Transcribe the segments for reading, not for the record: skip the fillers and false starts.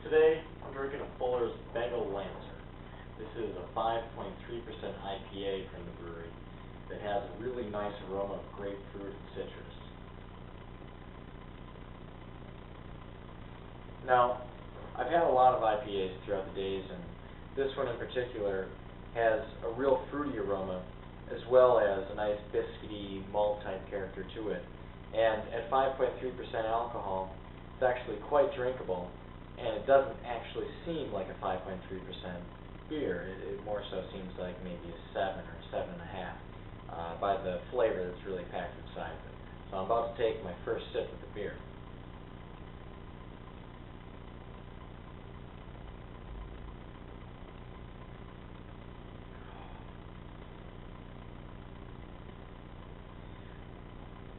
Today, I'm drinking a Fuller's Bengal Lancer. This is a 5.3% IPA from the brewery that has a really nice aroma of grapefruit and citrus. Now, I've had a lot of IPAs throughout the days, and this one in particular has a real fruity aroma as well as a nice biscuity malt type character to it. And at 5.3% alcohol, it's actually quite drinkable, and it doesn't actually seem like a 5.3% beer. It more so seems like maybe a 7 or 7.5 by the flavor that's really packed inside of it. So I'm about to take my first sip of the beer.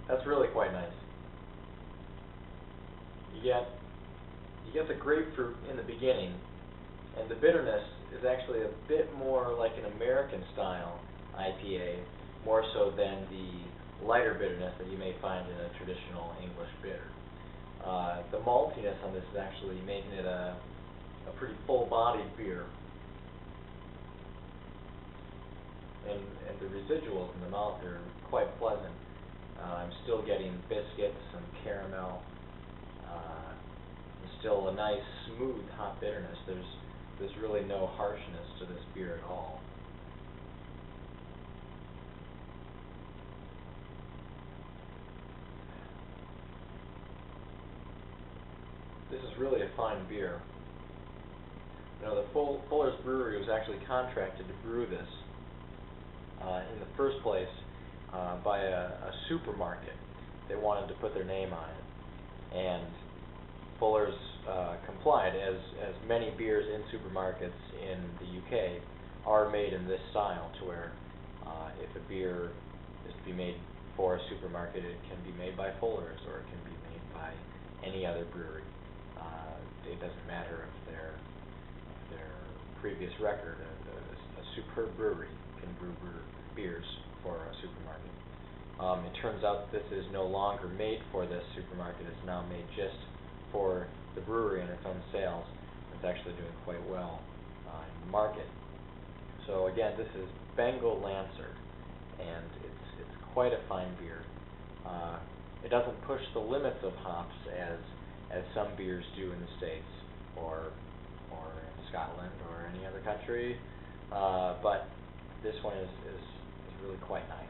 That's really quite nice. You get the grapefruit in the beginning, and the bitterness is actually a bit more like an American style IPA, more so than the lighter bitterness that you may find in a traditional English bitter. The maltiness on this is actually making it a pretty full-bodied beer, and the residuals in the mouth are quite pleasant. I'm still getting biscuits and caramel, and still a nice, smooth, hot bitterness. There's really no harshness to this beer at all. This is really a fine beer. You know, the Fuller's Brewery was actually contracted to brew this in the first place by a supermarket. They wanted to put their name on it, and Fuller's complied, as many beers in supermarkets in the UK are made in this style, to where if a beer is to be made for a supermarket, it can be made by Fuller's or it can be made by any other brewery. It doesn't matter if their previous record, a superb brewery can brew beers for a supermarket. It turns out this is no longer made for this supermarket. It's now made just for the brewery and its own sales. It's actually doing quite well in the market. So again, this is Bengal Lancer, and it's quite a fine beer. It doesn't push the limits of hops as some beers do in the States or in Scotland or any other country, but this one is really quite nice.